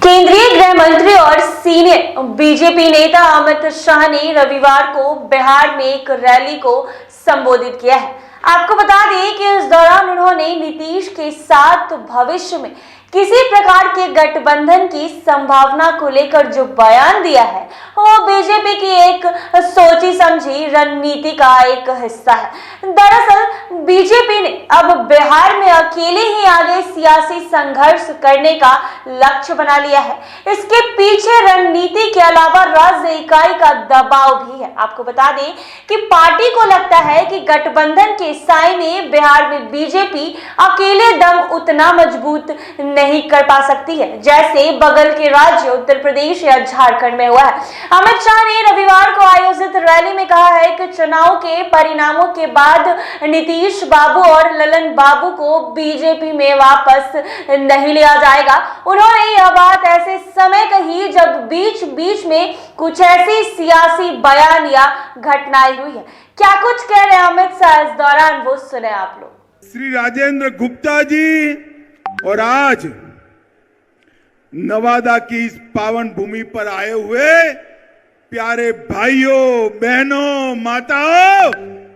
केंद्रीय गृह मंत्री और सीनियर बीजेपी नेता अमित शाह ने रविवार को बिहार में एक रैली को संबोधित किया है। आपको बता दें कि इस दौरान उन्होंने नीतीश के साथ भविष्य में किसी प्रकार के गठबंधन की संभावना को लेकर जो बयान दिया है वो बीजेपी की एक सोची समझी रणनीति का एक हिस्सा है। दरअसल बीजेपी ने अब बिहार में अकेले ही आगे सियासी संघर्ष करने का लक्ष्य बना लिया है। इसके पीछे रणनीति के अलावा राज्य इकाई का दबाव भी है। आपको बता दें कि पार्टी को लगता है कि गठबंधन के साए में बिहार में बीजेपी अकेले दम उतना मजबूत नहीं कर पा सकती है जैसे बगल के राज्य उत्तर प्रदेश या झारखंड में हुआ है। अमित शाह ने रविवार को आयोजित रैली में कहा है कि चुनाव के परिणामों के बाद नीतीश बाबू और ललन बाबू को बीजेपी में वापस नहीं लिया जाएगा। उन्होंने यह बात ऐसे समय कही जब बीच बीच में कुछ ऐसी सियासी बयान या घटनाएं हुई है। क्या कुछ कह रहे हैं अमित शाह इस दौरान, वो सुने आप लोग। श्री राजेंद्र गुप्ता जी और आज नवादा की इस पावन भूमि पर आए हुए प्यारे भाइयों, बहनों, माताओं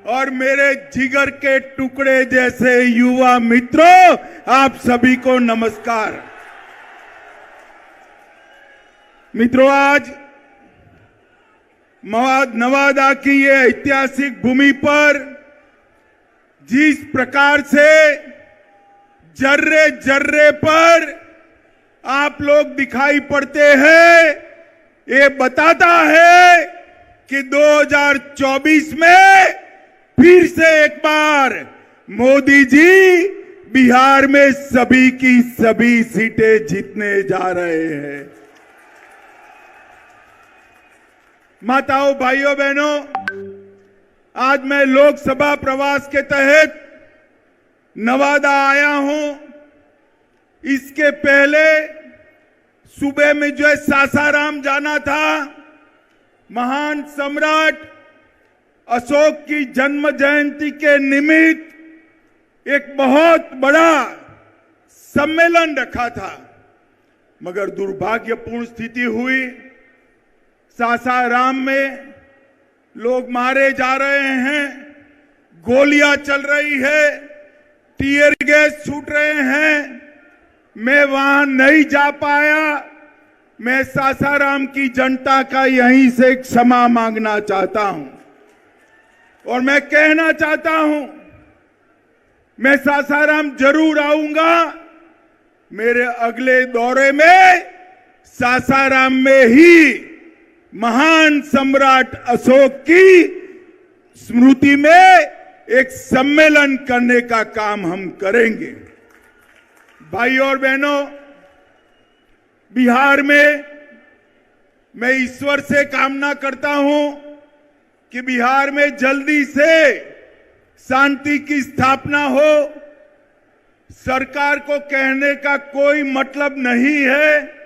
और मेरे जिगर के टुकड़े जैसे युवा मित्रों, आप सभी को नमस्कार। मित्रों, आज नवादा की ये ऐतिहासिक भूमि पर जिस प्रकार से जर्रे जर्रे पर आप लोग दिखाई पड़ते हैं, ये बताता है कि 2024 में फिर से एक बार मोदी जी बिहार में सभी की सभी सीटें जीतने जा रहे हैं। माताओं, भाइयों, बहनों, आज मैं लोकसभा प्रवास के तहत नवादा आया हूं। इसके पहले सुबह में जो है सासाराम जाना था। महान सम्राट अशोक की जन्म जयंती के निमित्त एक बहुत बड़ा सम्मेलन रखा था, मगर दुर्भाग्यपूर्ण स्थिति हुई। सासाराम में लोग मारे जा रहे हैं, गोलियां चल रही है, टीयर गैस छूट रहे हैं। मैं वहां नहीं जा पाया। मैं सासाराम की जनता का यहीं से क्षमा मांगना चाहता हूं और मैं कहना चाहता हूं, मैं सासाराम जरूर आऊंगा। मेरे अगले दौरे में सासाराम में ही महान सम्राट अशोक की स्मृति में एक सम्मेलन करने का काम हम करेंगे। भाइयों और बहनों, बिहार में मैं ईश्वर से कामना करता हूं कि बिहार में जल्दी से शांति की स्थापना हो। सरकार को कहने का कोई मतलब नहीं है।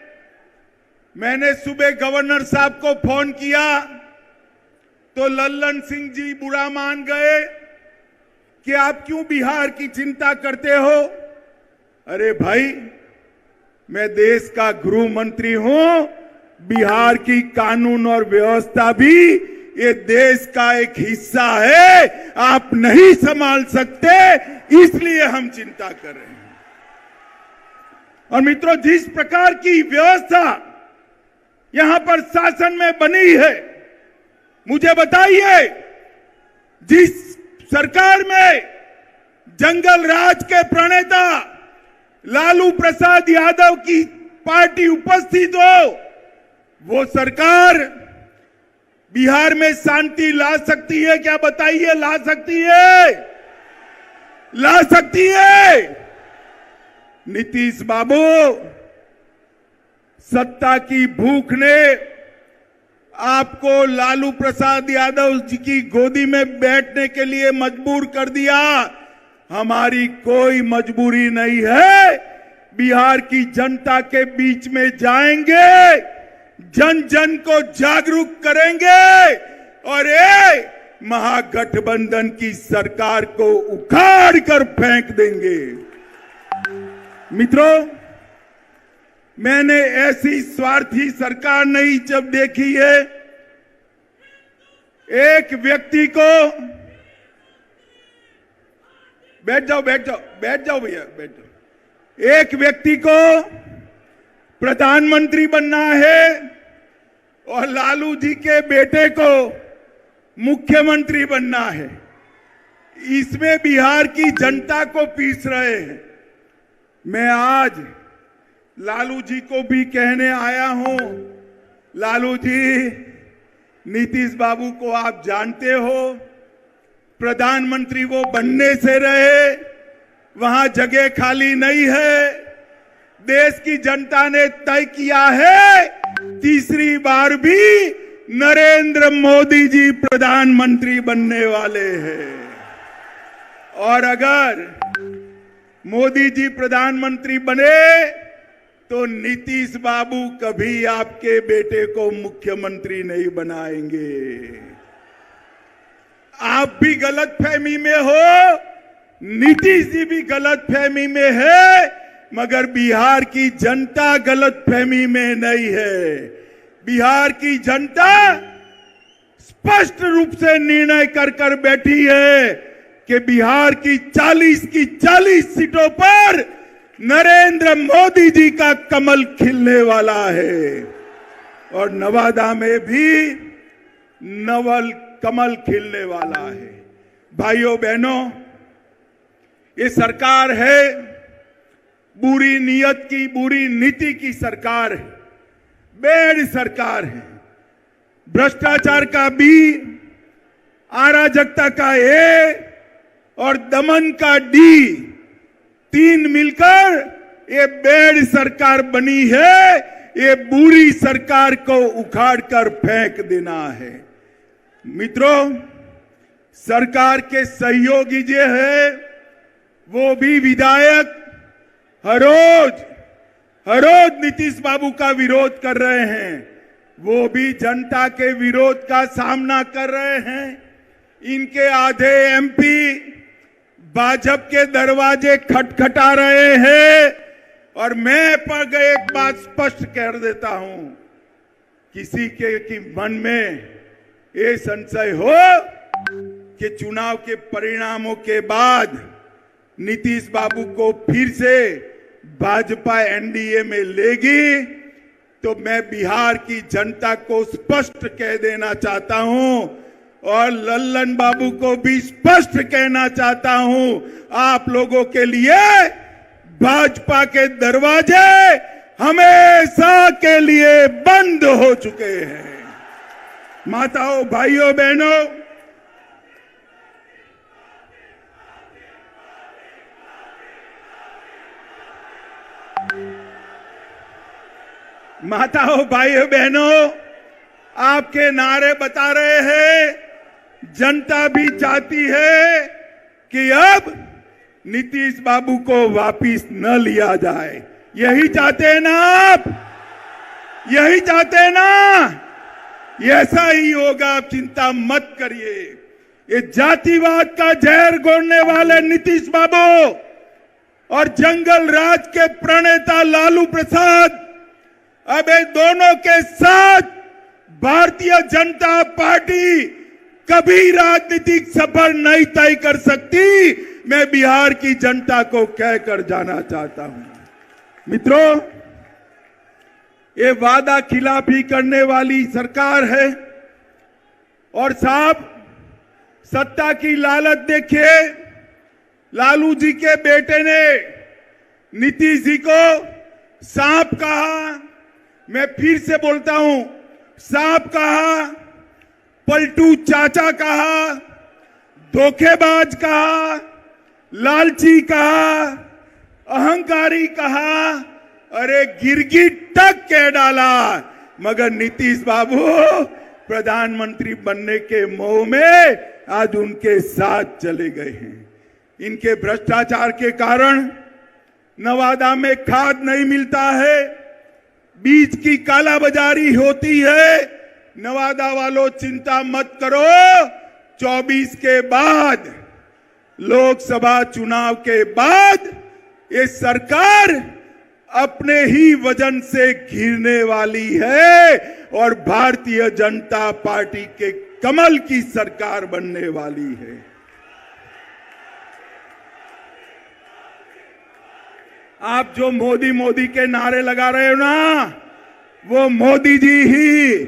मैंने सुबह गवर्नर साहब को फोन किया तो लल्लन सिंह जी बुरा मान गए कि आप क्यों बिहार की चिंता करते हो। अरे भाई, मैं देश का गृह मंत्री हूं। बिहार की कानून और व्यवस्था भी ये देश का एक हिस्सा है। आप नहीं संभाल सकते, इसलिए हम चिंता कर रहे हैं। और मित्रों, जिस प्रकार की व्यवस्था यहां पर शासन में बनी है, मुझे बताइए, जिस सरकार में जंगल राज के प्रणेता लालू प्रसाद यादव की पार्टी उपस्थित हो, वो सरकार बिहार में शांति ला सकती है क्या? बताइए, ला सकती है? ला सकती है? नीतीश बाबू, सत्ता की भूख ने आपको लालू प्रसाद यादव जी की गोदी में बैठने के लिए मजबूर कर दिया। हमारी कोई मजबूरी नहीं है। बिहार की जनता के बीच में जाएंगे, जन जन को जागरूक करेंगे और ये महागठबंधन की सरकार को उखाड़ कर फेंक देंगे। मित्रों, मैंने ऐसी स्वार्थी सरकार नहीं जब देखी है। एक व्यक्ति को बैठ जाओ भैया बैठ जाओ। एक व्यक्ति को प्रधानमंत्री बनना है और लालू जी के बेटे को मुख्यमंत्री बनना है। इसमें बिहार की जनता को पीस रहे हैं। मैं आज लालू जी को भी कहने आया हूं, लालू जी, नीतीश बाबू को आप जानते हो, प्रधानमंत्री वो बनने से रहे, वहां जगह खाली नहीं है। देश की जनता ने तय किया है तीसरी बार भी नरेंद्र मोदी जी प्रधानमंत्री बनने वाले हैं। और अगर मोदी जी प्रधानमंत्री बने तो नीतीश बाबू कभी आपके बेटे को मुख्यमंत्री नहीं बनाएंगे। आप भी गलतफहमी में हो, नीतीश जी भी गलतफहमी में है, मगर बिहार की जनता गलतफहमी में नहीं है। बिहार की जनता स्पष्ट रूप से निर्णय कर बैठी है कि बिहार की 40 सीटों पर नरेंद्र मोदी जी का कमल खिलने वाला है और नवादा में भी नवल कमल खिलने वाला है। भाइयों बहनों, ये सरकार है बुरी नीयत की, बुरी नीति की सरकार है, बेड सरकार है। भ्रष्टाचार का बी, अराजकता का ए और दमन का डी, तीन मिलकर ये बेड सरकार बनी है। ये बुरी सरकार को उखाड़ कर फेंक देना है। मित्रों, सरकार के सहयोगी जो है वो भी विधायक हर रोज नीतीश बाबू का विरोध कर रहे हैं। वो भी जनता के विरोध का सामना कर रहे हैं। इनके आधे एमपी भाजपा के दरवाजे खटखटा रहे हैं। और मैं पर एक बात स्पष्ट कर देता हूं, किसी के मन में ये संशय हो कि चुनाव के परिणामों के बाद नीतीश बाबू को फिर से भाजपा एनडीए में लेगी, तो मैं बिहार की जनता को स्पष्ट कह देना चाहता हूं और लल्लन बाबू को भी स्पष्ट कहना चाहता हूं, आप लोगों के लिए भाजपा के दरवाजे हमेशा के लिए बंद हो चुके हैं। माताओं, भाइयों, बहनों, भाइयों बहनों, आपके नारे बता रहे हैं, जनता भी चाहती है कि अब नीतीश बाबू को वापिस न लिया जाए। यही चाहते हैं ना आप? यही चाहते हैं ना? ऐसा ही होगा, आप चिंता मत करिए। ये जातिवाद का जहर घोलने वाले नीतीश बाबू और जंगल राज के प्रणेता लालू प्रसाद अब इन दोनों के साथ भारतीय जनता पार्टी कभी राजनीतिक सफर नहीं तय कर सकती। मैं बिहार की जनता को कहकर जाना चाहता हूं। मित्रों, ये वादा खिलाफी करने वाली सरकार है और साहब, सत्ता की लालच देखिए। लालू जी के बेटे ने नीतीश जी को सांप कहा, मैं फिर से बोलता हूं, सांप कहा, पलटू चाचा कहा, धोखेबाज कहा, लालची कहा, अहंकारी कहा, अरे गिरगिट तक कह डाला। मगर नीतीश बाबू प्रधानमंत्री बनने के मोह में आज उनके साथ चले गए हैं। इनके भ्रष्टाचार के कारण नवादा में खाद नहीं मिलता है, बीज की कालाबाजारी होती है। नवादा वालों, चिंता मत करो, 24 के बाद, लोकसभा चुनाव के बाद ये सरकार अपने ही वजन से घिरने वाली है और भारतीय जनता पार्टी के कमल की सरकार बनने वाली है। आप जो मोदी मोदी के नारे लगा रहे हो ना, वो मोदी जी ही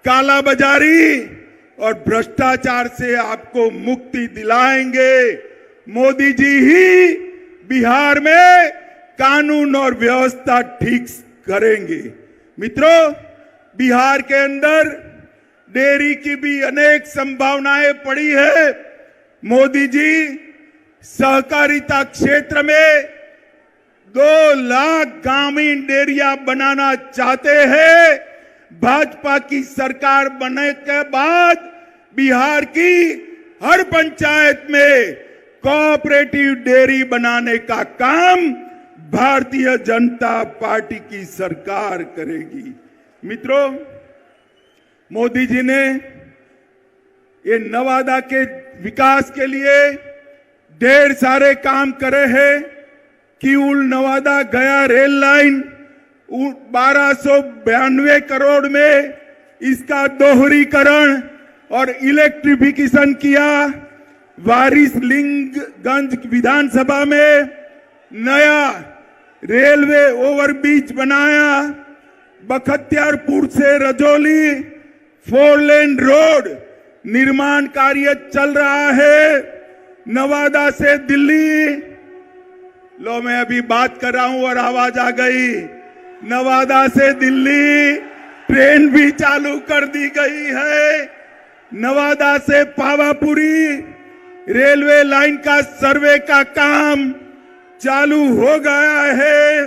काला बाजारी और भ्रष्टाचार से आपको मुक्ति दिलाएंगे। मोदी जी ही बिहार में कानून और व्यवस्था ठीक करेंगे। मित्रों, बिहार के अंदर डेयरी की भी अनेक संभावनाएं पड़ी है। मोदी जी सहकारिता क्षेत्र में 2 लाख ग्रामीण डेयरिया बनाना चाहते हैं। भाजपा की सरकार बनने के बाद बिहार की हर पंचायत में कोऑपरेटिव डेयरी बनाने का काम भारतीय जनता पार्टी की सरकार करेगी। मित्रों, मोदी जी ने ये नवादा के विकास के लिए ढेर सारे काम करे हैं। किऊल नवादा गया रेल लाइन 1292 करोड़ में इसका दोहरीकरण और इलेक्ट्रिफिकेशन किया। वारिसलिंगगंज विधानसभा में नया रेलवे ओवरब्रिज बनाया। बख्तियारपुर से रजौली 4 लेन रोड निर्माण कार्य चल रहा है। नवादा से दिल्ली, लो मैं अभी बात कर रहा हूं और आवाज आ गई। नवादा से दिल्ली ट्रेन भी चालू कर दी गई है। नवादा से पावापुरी रेलवे लाइन का सर्वे का काम चालू हो गया है।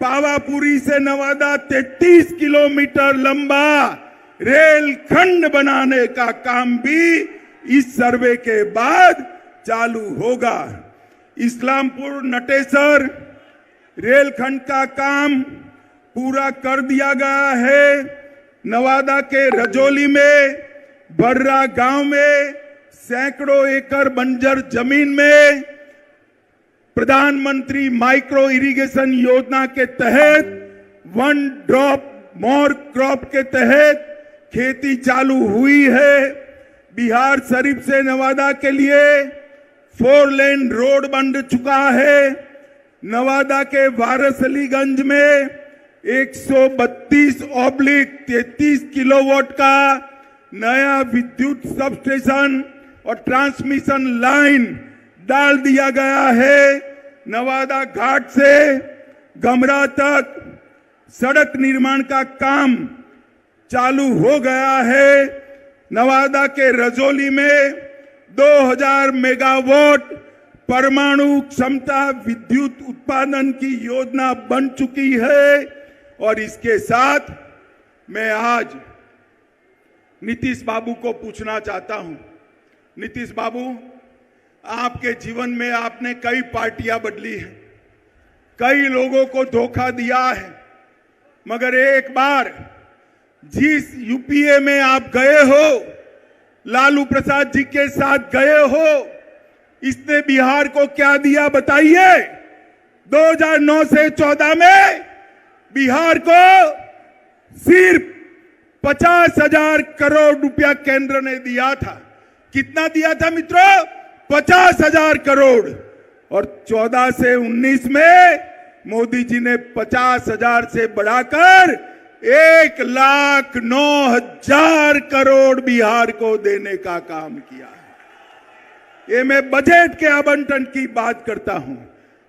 पावापुरी से नवादा 33 किलोमीटर लंबा रेल खंड बनाने का काम भी इस सर्वे के बाद चालू होगा। इस्लामपुर नटेसर रेलखंड का काम पूरा कर दिया गया है। नवादा के रजौली में बर्रा गांव में सैकड़ों एकड़ बंजर जमीन में प्रधानमंत्री माइक्रो इरिगेशन योजना के तहत 1 ड्रॉप मोर क्रॉप के तहत खेती चालू हुई है। बिहार शरीफ से नवादा के लिए 4 लेन रोड बन चुका है। नवादा के वारसलीगंज में 132/33 किलोवाट का नया विद्युत सबस्टेशन और ट्रांसमिशन लाइन डाल दिया गया है। नवादा घाट से गमरा तक सड़क निर्माण का काम चालू हो गया है। नवादा के रजौली में 2000 मेगावाट परमाणु क्षमता विद्युत उत्पादन की योजना बन चुकी है। और इसके साथ मैं आज नीतीश बाबू को पूछना चाहता हूं। नीतीश बाबू, आपके जीवन में आपने कई पार्टियां बदली हैं, कई लोगों को धोखा दिया है, मगर एक बार जिस यूपीए में आप गए हो, लालू प्रसाद जी के साथ गए हो, इसने बिहार को क्या दिया बताइए। 2009 से 14 में बिहार को सिर्फ 50,000 करोड़ रुपया केंद्र ने दिया था। कितना दिया था मित्रों? 50,000 करोड़। और 14 से 19 में मोदी जी ने 50,000 से बढ़ाकर 1,09,000 करोड़ बिहार को देने का काम किया है। ये मैं बजट के आवंटन की बात करता हूं।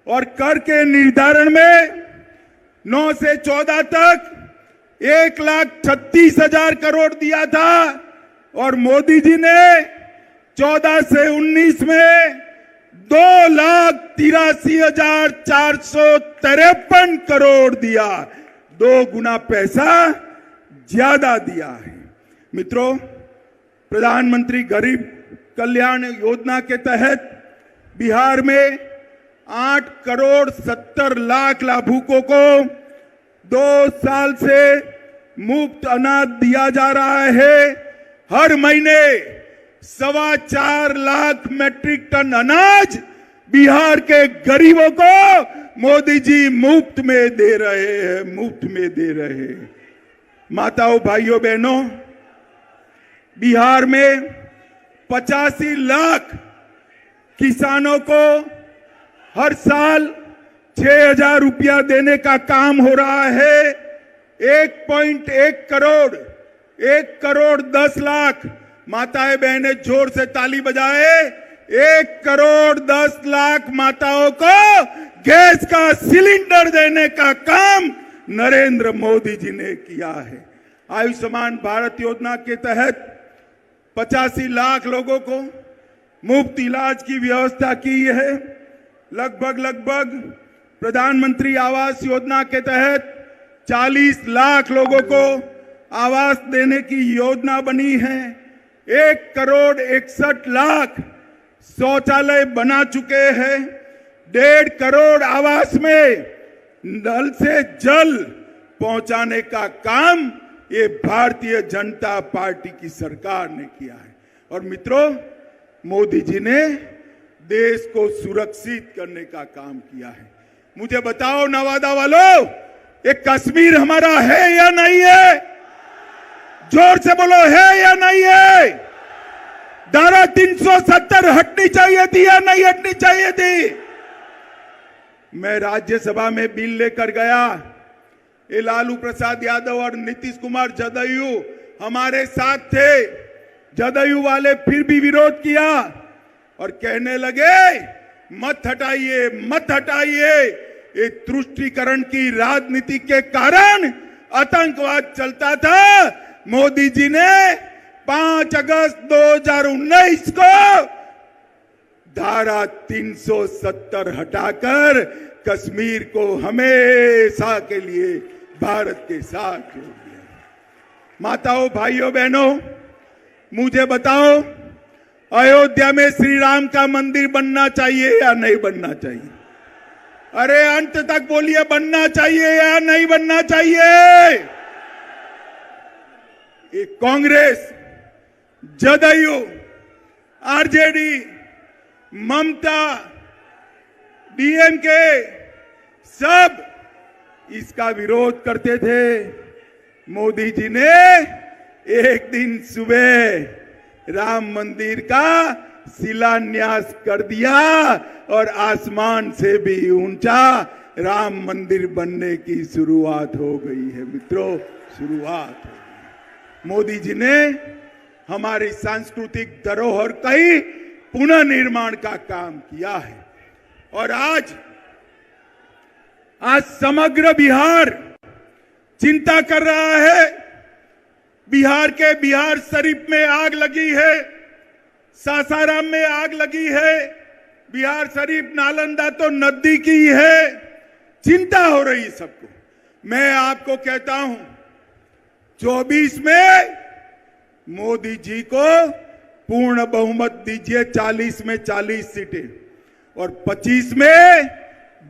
और कर के निर्धारण में 9 से 14 तक 1,36,000 करोड़ दिया था और मोदी जी ने 14 से 19 में 2,83,453 करोड़ दिया। 2 गुना पैसा ज्यादा दिया है। मित्रों, प्रधानमंत्री गरीब कल्याण योजना के तहत बिहार में 8,70,00,000 लाभुकों को 2 साल से मुफ्त अनाज दिया जा रहा है। हर महीने 4.25 लाख मैट्रिक टन अनाज बिहार के गरीबों को मोदी जी मुफ्त में दे रहे हैं, मुफ्त में दे रहे हैं। माताओं, भाइयों, बहनों, बिहार में 85 लाख किसानों को हर साल 6,000 रुपया देने का काम हो रहा है। 1.1 करोड़, 1 करोड़ 10 लाख, माताएं बहनें जोर से ताली बजाए, 1 करोड़ 10 लाख माताओं को गैस का सिलेंडर देने का काम नरेंद्र मोदी जी ने किया है। आयुष्मान भारत योजना के तहत 85 लाख लोगों को मुफ्त इलाज की व्यवस्था की है। लगभग प्रधानमंत्री आवास योजना के तहत 40 लाख लोगों को आवास देने की योजना बनी है। 1 करोड़ 61 लाख शौचालय बना चुके हैं। 1.5 करोड़ आवास में नल से जल पहुंचाने का काम ये भारतीय जनता पार्टी की सरकार ने किया है। और मित्रों, मोदी जी ने देश को सुरक्षित करने का काम किया है। मुझे बताओ नवादा वालों, ये कश्मीर हमारा है या नहीं है? जोर से बोलो, है या नहीं है? धारा 370 हटनी चाहिए थी या नहीं हटनी चाहिए थी? मैं राज्यसभा में बिल लेकर गया। ये लालू प्रसाद यादव और नीतीश कुमार जदयू हमारे साथ थे। जदयू वाले फिर भी विरोध किया और कहने लगे मत हटाइए, मत हटाइए। ये तुष्टीकरण की राजनीति के कारण आतंकवाद चलता था। मोदी जी ने 5 अगस्त 2019 को धारा 370 हटाकर कश्मीर को हमेशा के लिए भारत के साथ जोड़ दिया। माताओं, भाइयों, बहनों, मुझे बताओ, अयोध्या में श्री राम का मंदिर बनना चाहिए या नहीं बनना चाहिए? अरे अंत तक बोलिए, बनना चाहिए या नहीं बनना चाहिए? ये कांग्रेस, जदयू, आरजेडी, ममता, डीएमके सब इसका विरोध करते थे। मोदी जी ने एक दिन सुबह राम मंदिर का शिलान्यास कर दिया और आसमान से भी ऊंचा राम मंदिर बनने की शुरुआत हो गई है। मित्रों, शुरुआत हो गई। मोदी जी ने हमारी सांस्कृतिक धरोहर का ही पुनर्निर्माण का काम किया है। और आज समग्र बिहार चिंता कर रहा है। बिहार के बिहार शरीफ में आग लगी है, सासाराम में आग लगी है। बिहार शरीफ नालंदा तो नजदीक ही है। चिंता हो रही है सबको। मैं आपको कहता हूं, 24 में मोदी जी को पूर्ण बहुमत दीजिए, 40 में 40 सीटें, और 25 में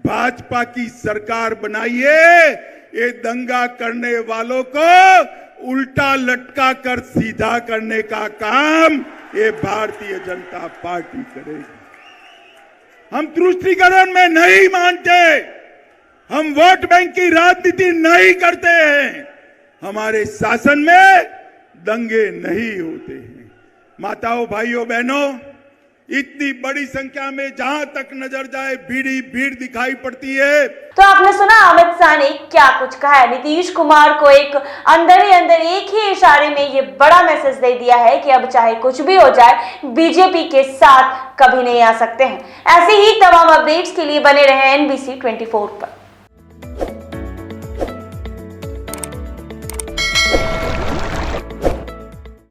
भाजपा की सरकार बनाइए। ये दंगा करने वालों को उल्टा लटका कर सीधा करने का काम ये भारतीय जनता पार्टी करेगी। हम तुष्टीकरण में नहीं मानते, हम वोट बैंक की राजनीति नहीं करते हैं। हमारे शासन में दंगे नहीं होते हैं। माताओं, भाइयों, बहनों, इतनी बड़ी संख्या में जहां तक नजर जाए भीड़ दिखाई पड़ती है। तो आपने सुना अमित शाह ने क्या कुछ कहा है। नीतीश कुमार को एक अंदर ही अंदर एक ही इशारे में ये बड़ा मैसेज दे दिया है कि अब चाहे कुछ भी हो जाए, बीजेपी के साथ कभी नहीं आ सकते हैं। ऐसे ही तमाम अपडेट्स के लिए बने रहे NBC 24 पर।